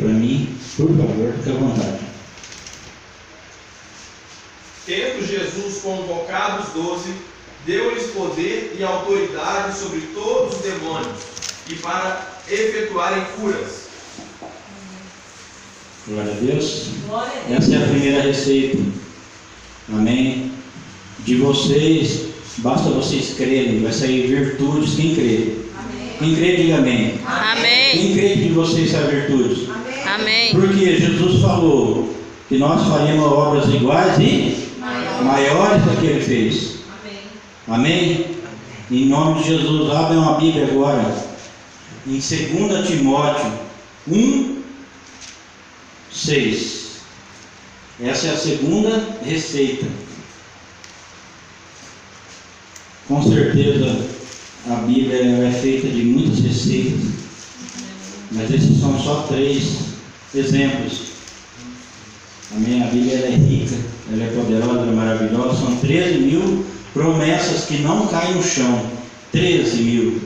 para mim, por favor, fique à vontade. Tendo Jesus convocado os 12, deu-lhes poder e autoridade sobre todos os demônios, e para efetuarem curas. Glória a Deus. Glória a Deus. Essa é a primeira receita. Amém? De vocês, basta vocês crerem, vai sair virtudes. Quem crê? Amém. Quem crê, diga amém. Amém. Quem crê que de vocês sai virtudes? Amém. Amém. Porque Jesus falou que nós faremos obras iguais e maiores do que ele fez. Amém. Amém? Em nome de Jesus, abre uma Bíblia agora, em 2 Timóteo 1:6. Essa é a segunda receita. Com certeza a Bíblia é feita de muitas receitas, mas esses são só 3 exemplos. Amém? A Bíblia ela é rica, ela é poderosa, ela é maravilhosa. São 13.000 promessas que não caem no chão. 13.000.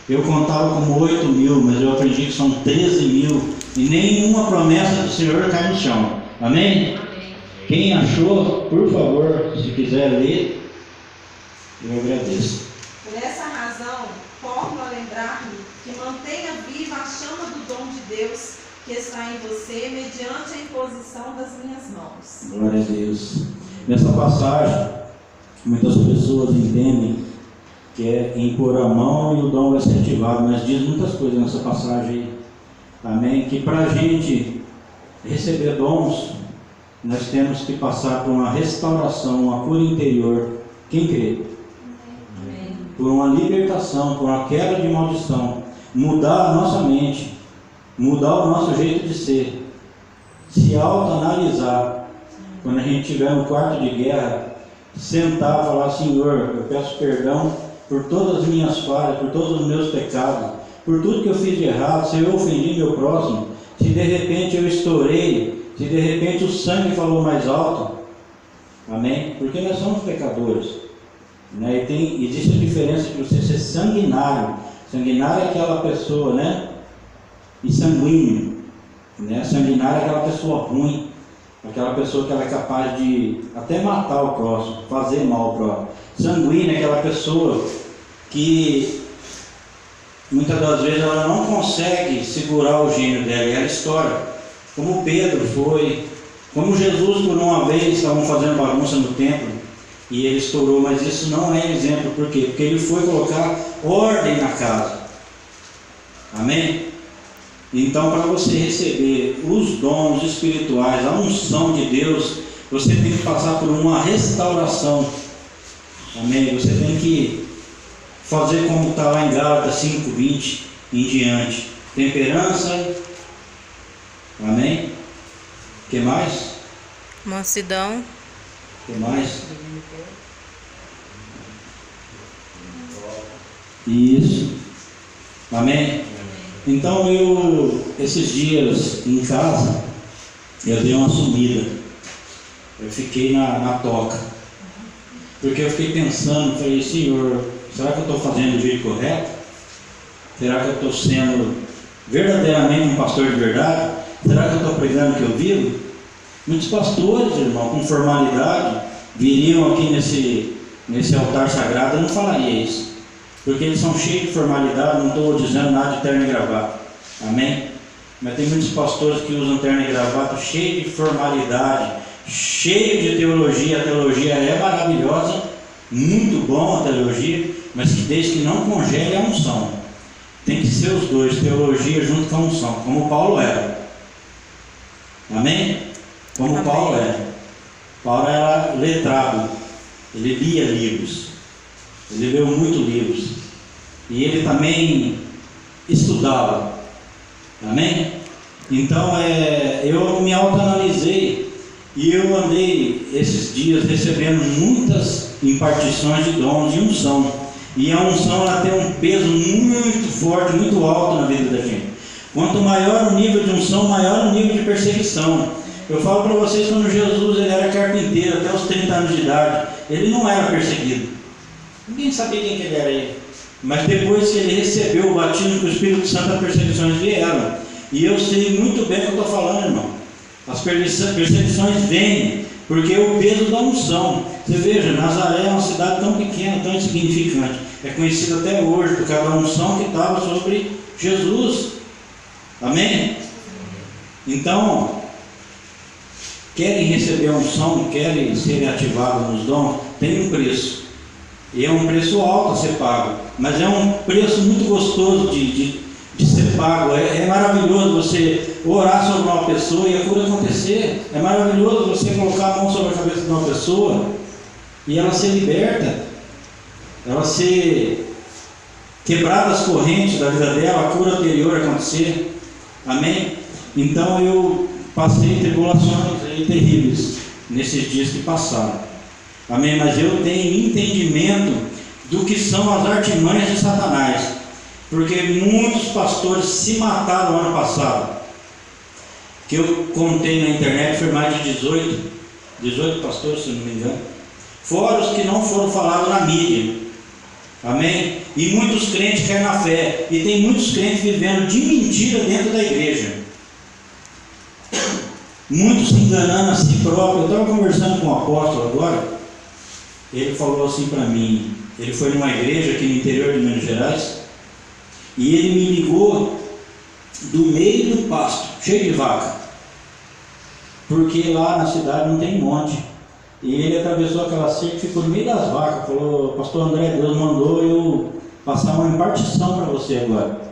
Eu contava como 8.000, mas eu aprendi que são 13.000 e nenhuma promessa do Senhor cai no chão. Amém? Amém. Quem achou, por favor, se quiser ler, eu agradeço. Por essa razão, torno a lembrar-lhe que mantenha viva a chama do dom de Deus que está em você, mediante a imposição das minhas mãos. Glória a Deus. Nessa passagem, muitas pessoas entendem que é impor a mão e o dom vai ser ativado, mas diz muitas coisas nessa passagem. Amém? Que para a gente receber dons, nós temos que passar por uma restauração, uma cura interior. Quem crê? Amém. Por uma libertação, por uma quebra de maldição, mudar a nossa mente, mudar o nosso jeito de ser, se autoanalisar. Quando a gente estiver no quarto de guerra, sentar e falar: Senhor, eu peço perdão por todas as minhas falhas, por todos os meus pecados, por tudo que eu fiz de errado, se eu ofendi meu próximo, se de repente eu estourei, se de repente o sangue falou mais alto. Amém? Porque nós somos pecadores, né? E existe a diferença de você ser sanguinário. Sanguinário é aquela pessoa, né? E sanguíneo, né? Sanguinário é aquela pessoa ruim, aquela pessoa que ela é capaz de até matar o próximo, fazer mal ao próximo. Sanguíneo é aquela pessoa que muitas das vezes ela não consegue segurar o gênio dela e ela estoura, como Pedro foi, como Jesus por uma vez estavam fazendo bagunça no templo e ele estourou, mas isso não é exemplo. Por quê? Porque ele foi colocar ordem na casa. Amém? Então, para você receber os dons espirituais, a unção de Deus, você tem que passar por uma restauração. Amém? Você tem que fazer como está lá em Gálatas 5:20 em diante. Temperança. Amém? O que mais? Mansidão. O que mais? Isso. Amém? Então esses dias em casa, eu dei uma sumida. Eu fiquei na toca. Porque eu fiquei pensando, falei: Senhor, será que eu estou fazendo do jeito correto? Será que eu estou sendo verdadeiramente um pastor de verdade? Será que eu estou pregando o que eu vivo? Muitos pastores, irmão, com formalidade, viriam aqui nesse altar sagrado, eu não falaria isso. Porque eles são cheios de formalidade, não estou dizendo nada de terno e gravata. Amém? Mas tem muitos pastores que usam terno e gravata cheio de formalidade, cheio de teologia. A teologia é maravilhosa, muito bom a teologia, mas que desde que não congele a unção. Tem que ser os dois, teologia junto com a unção, como Paulo era. Amém? Como Amém. Paulo era. Paulo era letrado, ele lia livros. Ele leu muitos livros. E ele também estudava. Amém? Então eu me autoanalisei. E eu andei esses dias recebendo muitas impartições de dons de unção. E a unção ela tem um peso muito forte, muito alto na vida da gente. Quanto maior o nível de unção, maior o nível de perseguição. Eu falo para vocês, quando Jesus ele era carpinteiro até os 30 anos de idade, ele não era perseguido. Ninguém sabia quem que ele era ele. Mas depois que ele recebeu o batismo com o Espírito Santo, as perseguições vieram. E eu sei muito bem o que eu estou As perseguições vêm porque o peso da unção. Você veja, Nazaré é uma cidade tão pequena, tão insignificante. É conhecida até hoje por causa da unção que estava sobre Jesus. Amém? Então, querem receber a unção, querem ser ativados nos dons, tem um preço. E é um preço alto a ser pago, mas é um preço muito gostoso de ser pago. É maravilhoso você orar sobre uma pessoa e a cura acontecer. É maravilhoso você colocar a mão sobre a cabeça de uma pessoa e ela ser liberta, ela ser quebrada as correntes da vida dela, a cura anterior acontecer. Amém? Então eu passei tribulações aí terríveis nesses dias que passaram. Amém? Mas eu tenho entendimento do que são as artimanhas de Satanás, porque muitos pastores se mataram ano passado, que eu contei na internet, foi mais de 18 pastores, se não me engano, fora os que não foram falados na mídia. Amém? E muitos crentes caem na fé, e tem muitos crentes vivendo de mentira dentro da igreja, muitos se enganando a si próprio. Eu estava conversando com um apóstolo agora, ele falou assim para mim, ele foi numa igreja aqui no interior de Minas Gerais, e ele me ligou do meio do pasto, cheio de vaca, porque lá na cidade não tem monte, e ele atravessou aquela cerca e ficou no meio das vacas. Falou: pastor André, Deus mandou eu passar uma impartição para você agora.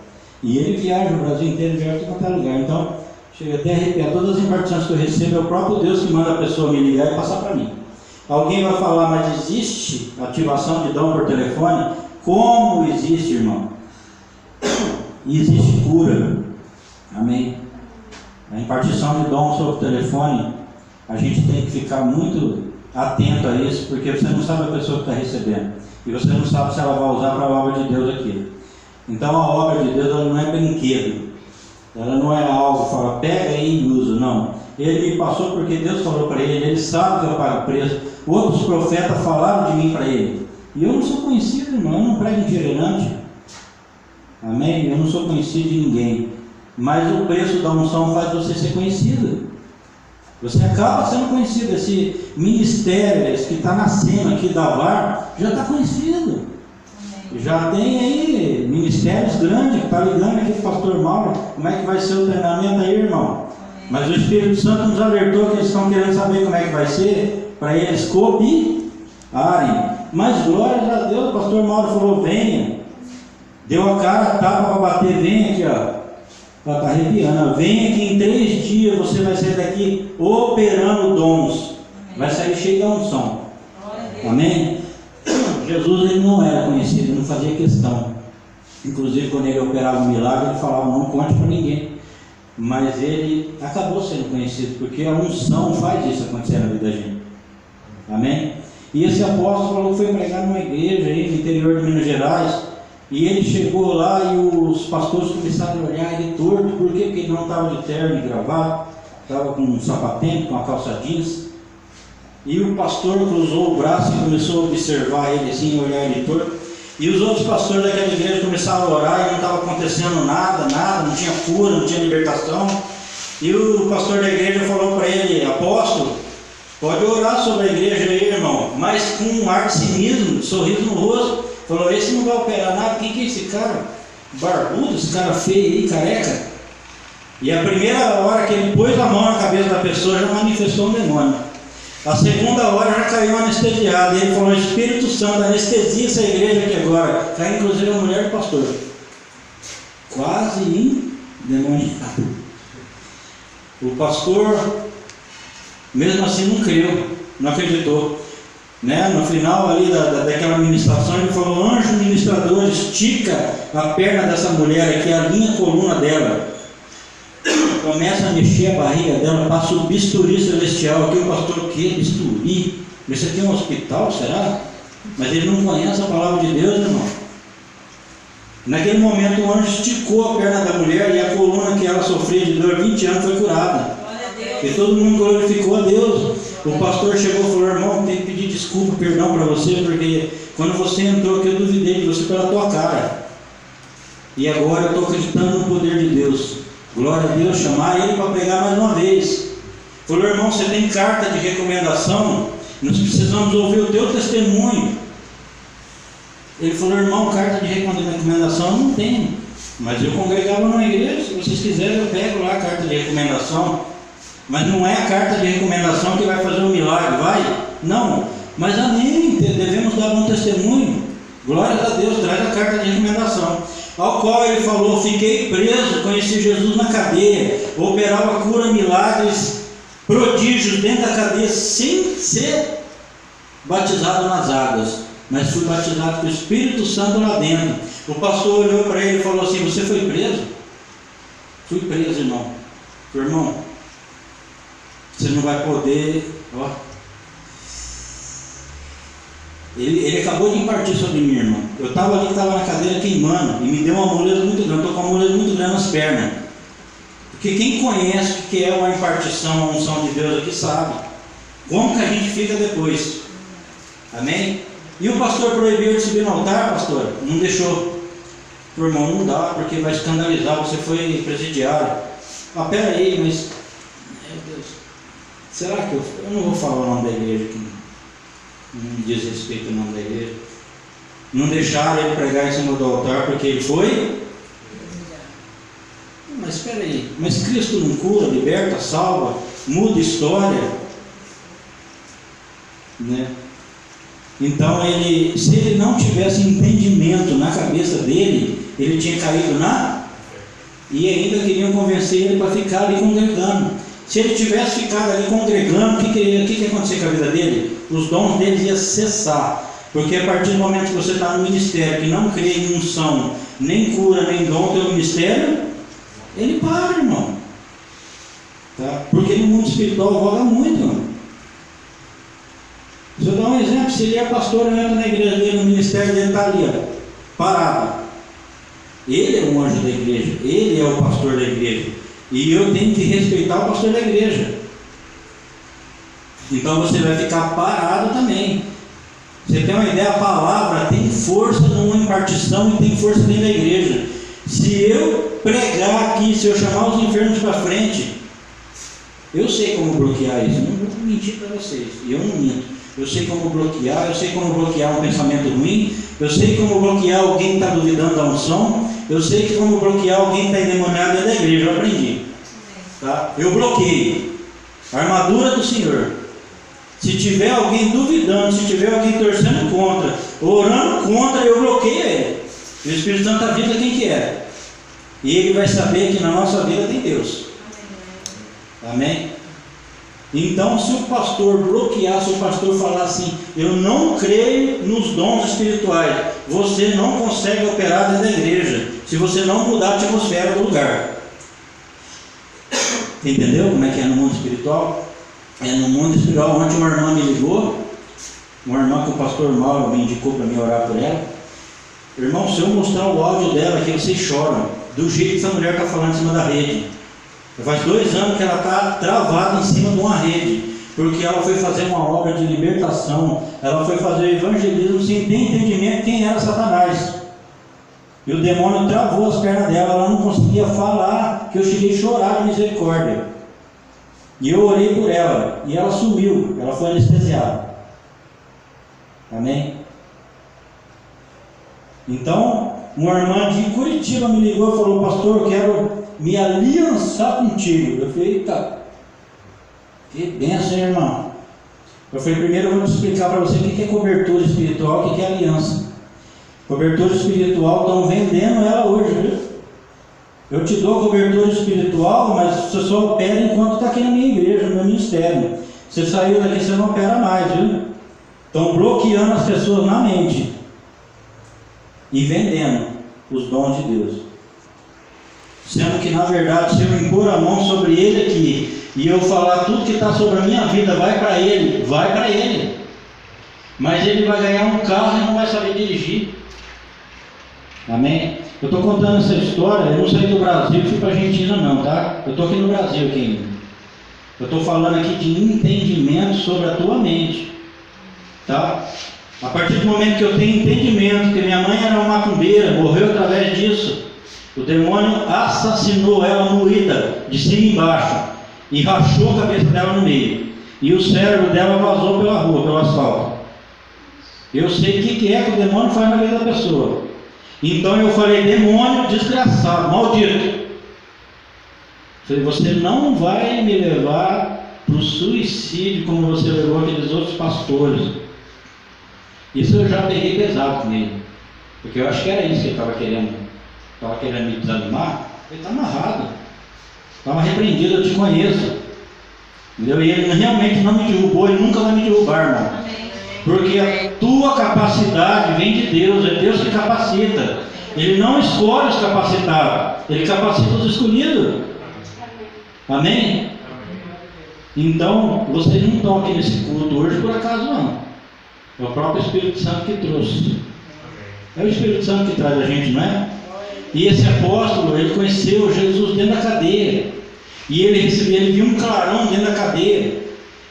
E ele viaja o Brasil inteiro, viaja para qualquer lugar, então chega até a arrepiar. Todas as impartições que eu recebo é o próprio Deus que manda a pessoa me ligar e passar para mim. Alguém vai falar: mas existe ativação de dom por telefone? Como existe, irmão? Existe cura. Amém? A impartição de dom sobre o telefone, a gente tem que ficar muito atento a isso, porque você não sabe a pessoa que está recebendo, e você não sabe se ela vai usar para a obra de Deus aqui. Então a obra de Deus, ela não é brinquedo, ela não é algo, fala, pega aí e usa. Não, ele me passou porque Deus falou para ele, ele sabe que eu pago preço. Outros profetas falaram de mim para ele, e eu não sou conhecido, irmão, eu não prego itinerante. Amém? Eu não sou conhecido de ninguém, mas o preço da unção faz você ser conhecido. Você acaba sendo conhecido. Esse ministério, esse que está nascendo aqui da VAR, já está conhecido. Amém. Já tem aí ministérios grandes, que está ligando aqui com o pastor Mauro. Como é que vai ser o treinamento aí, irmão? Amém. Mas o Espírito Santo nos alertou que eles estão querendo saber como é que vai ser, para eles copiarem. Mas glória a Deus, o pastor Mauro falou: venha. Deu a cara, tapa para bater, vem aqui, ó. Ela está arrepiando. Vem aqui, em 3 dias você vai sair daqui operando dons. Amém. Vai sair cheio da unção. Amém? Jesus, ele não era conhecido, não fazia questão. Inclusive quando ele operava um milagre, ele falava: não conte para ninguém. Mas ele acabou sendo conhecido, porque a unção faz isso acontecer na vida da gente. Amém? E esse apóstolo falou que foi pregar numa igreja aí no interior de Minas Gerais. E ele chegou lá e os pastores começaram a olhar ele torto. Por quê? Porque ele não estava de terno e gravata, estava com um sapatênis, com uma calça jeans. E o pastor cruzou o braço e começou a observar ele assim, olhar ele torto. E os outros pastores daquela igreja começaram a orar e não estava acontecendo nada, não tinha cura, não tinha libertação. E o pastor da igreja falou para ele: apóstolo, pode orar sobre a igreja aí, irmão, mas com um ar de cinismo, sorriso no rosto. Falou: esse não vai operar nada. Quem que é esse cara? Barbudo, esse cara feio aí, careca. E a primeira hora que ele pôs a mão na cabeça da pessoa, já manifestou um demônio. A segunda hora já caiu anestesiado. E ele falou: Espírito Santo, anestesia essa igreja aqui agora. Caiu inclusive a mulher do pastor, quase endemoniado. O pastor, mesmo assim, não creu, não acreditou. No final ali daquela ministração, ele falou: anjo ministrador, estica a perna dessa mulher aqui, alinha a coluna dela, começa a mexer a barriga dela, passa o bisturi celestial. Aqui o pastor: que bisturi? Isso aqui é um hospital, será? Mas ele não conhece a palavra de Deus, irmão. Naquele momento o anjo esticou a perna da mulher e a coluna que ela sofria de dor 20 anos foi curada. E todo mundo glorificou a Deus. O pastor chegou e falou: irmão, tem que pedir desculpa, perdão para você, porque quando você entrou aqui eu duvidei de você pela tua cara. E agora eu estou acreditando no poder de Deus. Glória a Deus, chamar ele para pregar mais uma vez. Falou: irmão, você tem carta de recomendação? Nós precisamos ouvir o teu testemunho. Ele falou: irmão, carta de recomendação eu não tenho, mas eu congregava numa igreja. Se vocês quiserem, eu pego lá a carta de recomendação. Mas não é a carta de recomendação que vai fazer um milagre, vai? Não. Mas amém, devemos dar bom testemunho. Glórias a Deus, traz a carta de recomendação. Ao qual ele falou: fiquei preso, conheci Jesus na cadeia, operava cura, milagres, prodígios dentro da cadeia, sem ser batizado nas águas, mas fui batizado com o Espírito Santo lá dentro. O pastor olhou para ele e falou assim: você foi preso? Fui preso, irmão. Irmão, você não vai poder, ó. Ele acabou de impartir sobre mim, irmão. Eu estava ali, estava na cadeira queimando, e me deu uma moleza muito grande. Estou com uma moleza muito grande nas pernas. Porque quem conhece o que é uma impartição, uma unção de Deus aqui sabe como que a gente fica depois. Amém? E o pastor proibiu de subir no altar, pastor? Não deixou. O irmão, não dá, porque vai escandalizar, você foi presidiário. Ah, peraí, mas, meu Deus, será que eu não vou falar o nome da igreja aqui? Não diz respeito ao nome da igreja. Não deixaram ele pregar em cima do altar porque ele foi. Mas espera aí, mas Cristo não cura, liberta, salva, muda história, né? Então se ele não tivesse entendimento na cabeça dele, ele tinha caído e ainda queriam convencer ele para ficar ali congregando. Se ele tivesse ficado ali congregando, o que ia acontecer com a vida dele? Os dons dele iam cessar. Porque a partir do momento que você está no ministério, que não crê em unção, nem cura, nem dom, teu ministério, ele para, irmão. Tá? Porque no mundo espiritual rola muito, irmão. Se eu dar um exemplo, se ele é pastor, eu entro na igreja dele, no ministério dele está ali, ó, parado. Ele é um anjo da igreja, ele é o pastor da igreja. E eu tenho que respeitar o pastor da igreja. Então você vai ficar parado também. Você tem uma ideia, a palavra tem força numa impartição e tem força dentro da igreja. Se eu pregar aqui, se eu chamar os enfermos para frente, eu sei como bloquear isso. Não vou mentir para vocês, eu não minto. Eu sei como bloquear, eu sei como bloquear um pensamento ruim, eu sei como bloquear alguém que está duvidando da unção, eu sei como bloquear alguém que está endemoniado dentro da igreja. Eu aprendi, tá? Eu bloqueio a armadura do Senhor. Se tiver alguém duvidando, se tiver alguém torcendo contra, orando contra, eu bloqueio ele. E o Espírito Santo avisa quem que é. E ele vai saber que na nossa vida tem Deus. Amém? Então, se o pastor bloquear, se o pastor falar assim: eu não creio nos dons espirituais, você não consegue operar dentro da igreja, se você não mudar a atmosfera do lugar. Entendeu como é que é no mundo espiritual? É no mundo espiritual. Ontem uma irmã me ligou, uma irmã que o pastor Mauro me indicou para mim orar por ela. Irmão, se eu mostrar o áudio dela aqui, vocês choram, do jeito que essa mulher está falando em cima da rede. Faz 2 anos que ela está travada em cima de uma rede, porque ela foi fazer uma obra de libertação, ela foi fazer evangelismo sem ter entendimento quem era Satanás. E o demônio travou as pernas dela, ela não conseguia falar, que eu cheguei a chorar de misericórdia. E eu orei por ela, e ela sumiu, ela foi anestesiada. Amém? Então, uma irmã de Curitiba me ligou e falou: pastor, eu quero me aliançar contigo. Eu falei: eita, que bênção, hein, irmão? Eu falei: primeiro eu vou te explicar para você o que é cobertura espiritual, o que é aliança. Cobertura espiritual, estão vendendo ela hoje, viu? Eu te dou cobertura espiritual, mas você só opera enquanto está aqui na minha igreja, no meu ministério. Você saiu daqui, você não opera mais, viu? Estão bloqueando as pessoas na mente e vendendo os dons de Deus. Sendo que na verdade, se eu impor a mão sobre ele aqui e eu falar tudo que está sobre a minha vida, vai para ele, mas ele vai ganhar um carro e não vai saber dirigir. Amém? Eu estou contando essa história, eu não saí do Brasil, fui para a Argentina não, tá? Eu estou aqui no Brasil aqui ainda. Eu estou falando aqui de entendimento sobre a tua mente, tá? A partir do momento que eu tenho entendimento que minha mãe era uma macumbeira, morreu através disso, o demônio assassinou ela moída, de cima e embaixo. e rachou a cabeça dela no meio. E o cérebro dela vazou pela rua, pelo asfalto. Eu sei o que é que o demônio faz na vida da pessoa. Então eu falei: demônio desgraçado, maldito. Falei: você não vai me levar para o suicídio como você levou aqueles outros pastores. Isso eu já peguei pesado com ele, porque eu acho que era isso que ele estava querendo. Estava querendo me desanimar. Ele está amarrado, estava repreendido, eu te conheço. Entendeu? E ele realmente não me derrubou e nunca vai me derrubar, irmão. Porque a tua capacidade vem de Deus, é Deus que capacita. Ele não escolhe os capacitados, Ele capacita os escolhidos. Amém? Então, vocês não estão aqui nesse culto hoje por acaso, não. É o próprio Espírito Santo que trouxe. É o Espírito Santo que traz a gente, não é? E esse apóstolo, ele conheceu Jesus dentro da cadeia. E ele viu um clarão dentro da cadeia.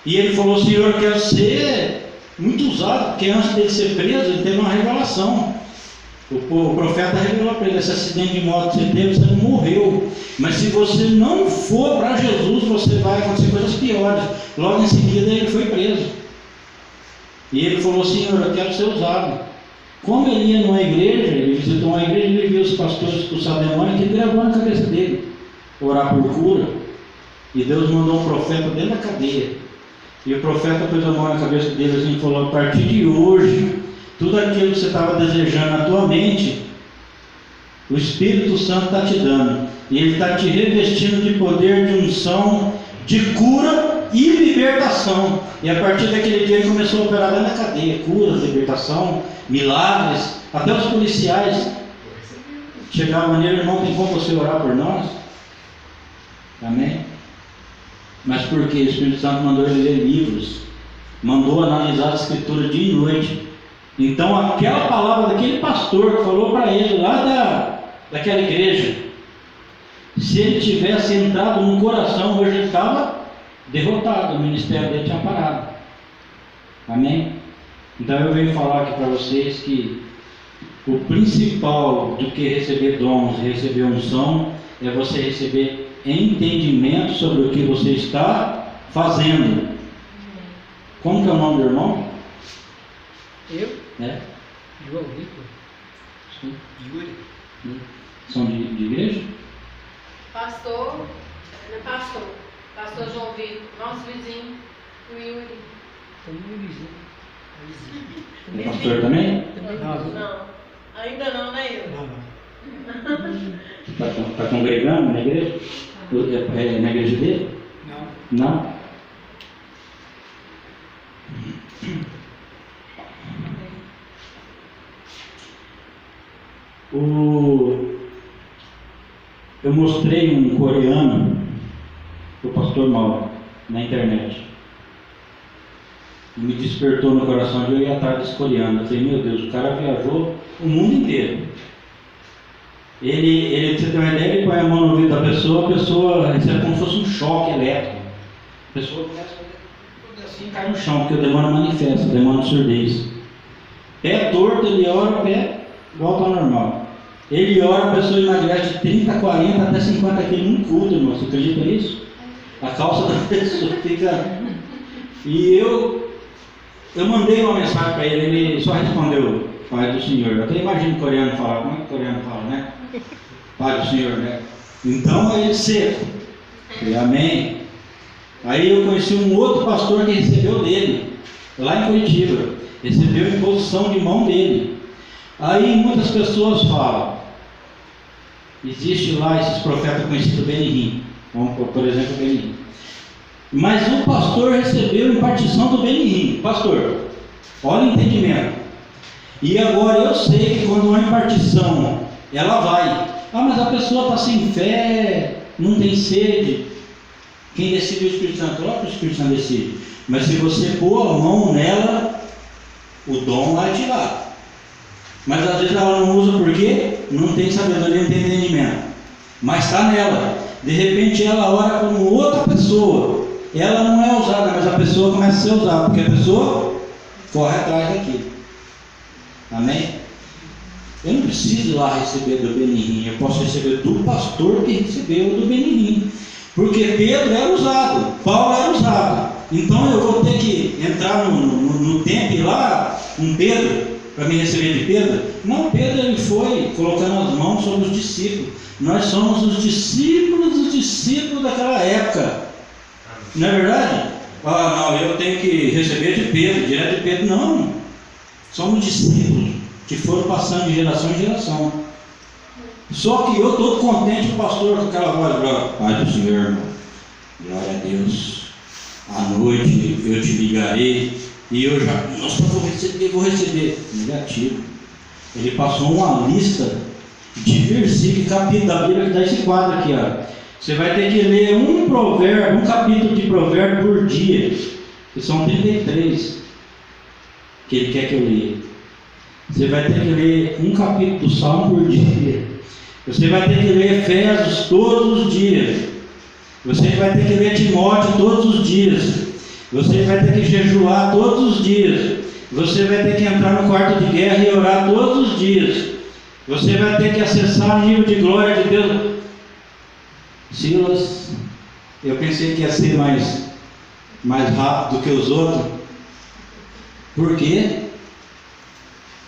E ele falou: Senhor, eu quero ser muito usado, porque antes dele ser preso, ele teve uma revelação. O profeta revelou para ele: esse acidente de moto que você teve, você não morreu. Mas se você não for para Jesus, você vai acontecer coisas piores. Logo em seguida ele foi preso. E ele falou: Senhor, eu quero ser usado. Como ele ia numa igreja, ele visitou uma igreja, ele viu os pastores expulsar demônio, que gravou na cabeça dele orar por cura. E Deus mandou um profeta dentro da cadeia. E o profeta pôs a mão na cabeça dele assim e falou: a partir de hoje, tudo aquilo que você estava desejando na tua mente, o Espírito Santo está te dando. E ele está te revestindo de poder, de unção, de cura e libertação. E a partir daquele dia ele começou a operar dentro da cadeia. Cura, libertação, milagres. Até os policiais chegavam nele: irmão, tem como você orar por nós? Amém? Mas por quê? O Espírito Santo mandou ele ler livros, mandou analisar a Escritura dia e noite. Então aquela palavra daquele pastor que falou para ele lá daquela igreja, se ele tivesse entrado no coração, hoje ele estava derrotado, o ministério dele tinha parado. Amém? Então eu venho falar aqui para vocês que o principal do que receber dons e receber unção é você receber entendimento sobre o que você está fazendo. Como que é o nome do irmão? Eu? É? João Vitor. Sim. Yuri. São de igreja? Pastor, não é pastor. Pastor João Vitor, nosso vizinho, o Yuri. Também vizinho. É pastor também? Não, ainda não, né, Yuri? Não. Está congregando na igreja? É na igreja dele? Não. Não? Eu mostrei um coreano para o pastor Mauro na internet. E me despertou no coração de eu ir atrás desse coreano. Eu falei: meu Deus, o cara viajou o mundo inteiro. Ele, pra você ter uma ideia, ele põe a mão no ouvido da pessoa, a pessoa recebe como se fosse um choque elétrico. A pessoa começa a fazer assim e cai no chão, porque o demônio manifesta, o demônio de surdez. Pé torto, ele ora, o pé volta ao normal. Ele ora, a pessoa emagrece de 30, 40 até 50 quilos num culto, irmão. Você acredita nisso? A calça da pessoa fica. E eu mandei uma mensagem para ele, ele só respondeu: Pai do Senhor. Eu até imagino o coreano falar. Como é que o coreano fala, né? Pai do Senhor, né? Então aí seco. Amém. Aí eu conheci um outro pastor que recebeu dele, lá em Curitiba. Recebeu a imposição de mão dele. Aí muitas pessoas falam: existe lá esses profetas conhecidos Benihim. Vamos por exemplo, Benihim. Mas o pastor recebeu a impartição do Benihim. Pastor, olha o entendimento. E agora eu sei que quando uma impartição, ela vai. Ah, mas a pessoa está sem fé, não tem sede. Quem decide é o Espírito Santo. Claro que o Espírito Santo decide. Mas se você pôr a mão nela, o dom vai ativar. Mas às vezes ela não usa porque não tem sabedoria, não tem entendimento. Mas está nela. De repente ela ora como outra pessoa. Ela não é usada, mas a pessoa começa a ser usada, porque a pessoa corre atrás daquilo. Amém? Eu não preciso ir lá receber do Benihim. Eu posso receber do pastor que recebeu do Benihim. Porque Pedro era usado. Então eu vou ter que entrar no templo e lá com Pedro, para me receber de Pedro? Não, Pedro ele foi colocando as mãos sobre os discípulos. Nós somos os discípulos daquela época. Não é verdade? Ah, não, eu tenho que receber de Pedro, direto de Pedro. Não. Somos discípulos que foram passando de geração em geração. Só que eu estou contente, o pastor, com aquela voz, Pai do Senhor, irmão. Glória a Deus. À noite eu te ligarei. E eu já, nossa, vou receber. Negativo. Ele passou uma lista de versículos, capítulo da Bíblia, que dá esse quadro aqui, ó. Você vai ter que ler um capítulo de provérbio por dia, que são 33, que ele quer que eu leia. Você vai ter que ler um capítulo do Salmo por dia. Você vai ter que ler Efésios todos os dias. Você vai ter que ler Timóteo todos os dias. Você vai ter que jejuar todos os dias. Você vai ter que entrar no quarto de guerra e orar todos os dias. Você vai ter que acessar o nível de glória de Deus. Silas, eu pensei que ia ser mais rápido do que os outros. Por quê?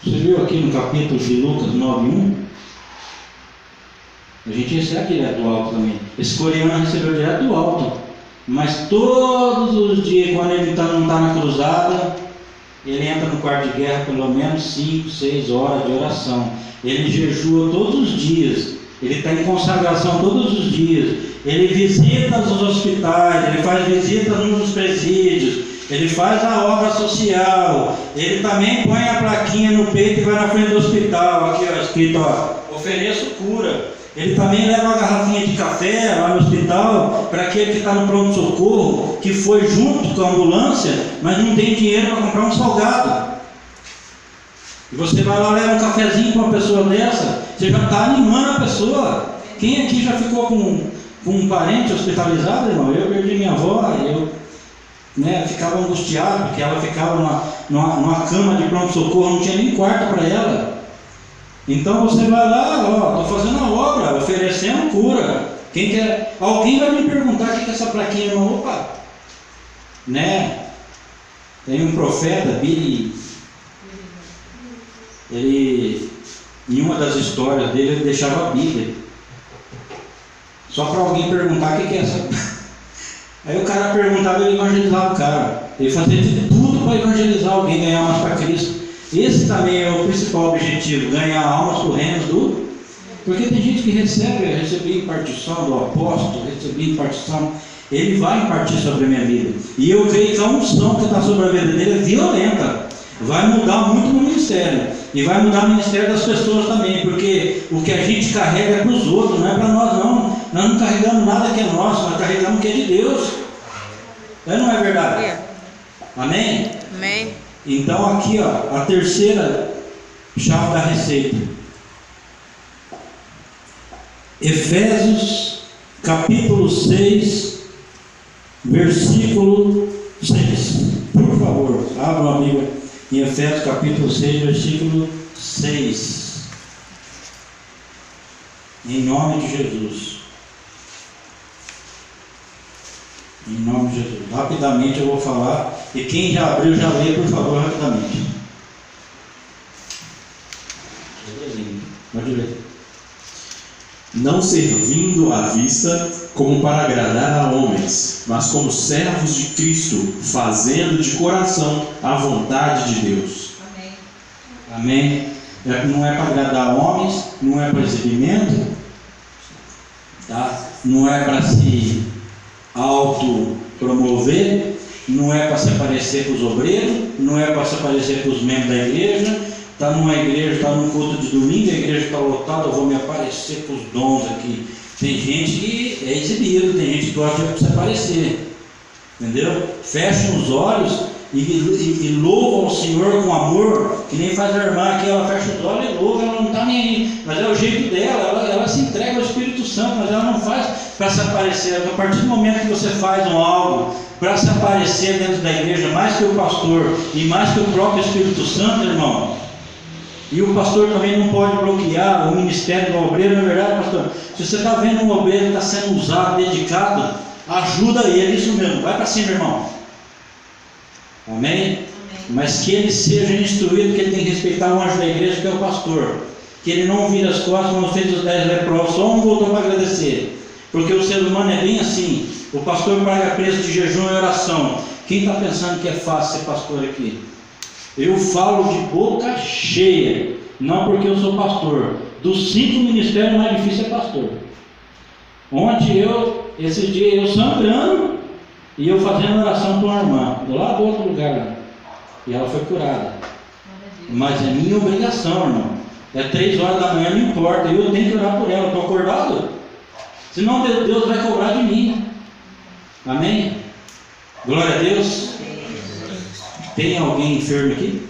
Você viu aqui no capítulo de Lucas 9:1? A gente recebe direto do alto também. Esse coreano recebeu direto do alto. Mas todos os dias, quando ele não está na cruzada, ele entra no quarto de guerra pelo menos 5, 6 horas de oração. Ele jejua todos os dias. Ele está em consagração todos os dias. Ele visita os hospitais, ele faz visitas nos presídios, ele faz a obra social. Ele também põe a plaquinha no peito e vai na frente do hospital, aqui ó, escrito, ó, ofereço cura. Ele também leva uma garrafinha de café lá no hospital para aquele que está no pronto-socorro, que foi junto com a ambulância, mas não tem dinheiro para comprar um salgado. E você vai lá, leva um cafezinho para uma pessoa dessa, você já está animando a pessoa. Quem aqui já ficou com um parente hospitalizado, irmão? Eu perdi minha avó, eu ficava angustiado, porque ela ficava numa cama de pronto-socorro, não tinha nem quarto para ela. Então você vai lá, estou fazendo a obra, oferecendo cura. Quem quer? Alguém vai me perguntar o que é essa plaquinha, irmão? Opa! Tem um profeta, Billy. Ele, em uma das histórias dele, ele deixava a Bíblia. Só para alguém perguntar o que é essa. Aí o cara perguntava, ele evangelizava o cara. Ele fazia de tudo para evangelizar alguém, ganhar almas para Cristo. Esse também é o principal objetivo, ganhar almas para o reino do... Porque tem gente que recebe impartição do apóstolo, recebi impartição, ele vai impartir sobre a minha vida. E eu creio que a unção que está sobre a vida dele é violenta. Vai mudar muito no ministério. E vai mudar o ministério das pessoas também, porque o que a gente carrega é para os outros, não é para nós não. Nós não carregamos nada que é nosso, nós carregamos o que é de Deus. Não é verdade? Amém? Amém. Então aqui, ó, a terceira chave da receita. Efésios capítulo 6, versículo 6. Por favor, abra uma Bíblia em Efésios capítulo 6, versículo 6. Em nome de Jesus. Em nome de Jesus. Rapidamente eu vou falar. E quem já abriu, já lê, por favor, rapidamente. Pode ler. Não servindo à vista como para agradar a homens, mas como servos de Cristo, fazendo de coração a vontade de Deus. Amém. Amém. Não é para agradar homens, não é para exibimento, tá? Não é para se autopromover, não é para se aparecer para os obreiros, não é para se aparecer para os membros da igreja. Está numa igreja, está num culto de domingo, a igreja está lotada, eu vou me aparecer com os dons aqui. Tem gente que é exibido, tem gente que gosta de se aparecer, entendeu? Fecham os olhos e louvam o Senhor com amor, que nem faz a irmã aqui, ela fecha os olhos e louva, ela não está nem aí, mas é o jeito dela, ela se entrega ao Espírito Santo, mas ela não faz para se aparecer. A partir do momento que você faz algo para se aparecer dentro da igreja, mais que o pastor e mais que o próprio Espírito Santo, irmão, e o pastor também não pode bloquear o ministério do obreiro, não é verdade, pastor? Se você está vendo um obreiro que está sendo usado, dedicado, ajuda ele, isso mesmo, vai para cima, irmão. Amém? Mas que ele seja instruído, que ele tem que respeitar o anjo da igreja, que é o pastor. Que ele não vira as costas quando fez os 10 leprosos, só um voltou para agradecer. Porque o ser humano é bem assim. O pastor paga preço de jejum e oração. Quem está pensando que é fácil ser pastor aqui? Eu falo de boca cheia, não porque eu sou pastor. Dos 5 ministérios, o mais difícil é pastor. Ontem esse dia eu sangrando e eu fazendo oração para uma irmã, do lado do outro lugar lá. E ela foi curada. Mas é minha obrigação, irmão. É 3 horas da manhã, não importa. Eu tenho que orar por ela. Estou acordado? Senão Deus vai cobrar de mim. Amém? Glória a Deus. Tem alguém enfermo aqui?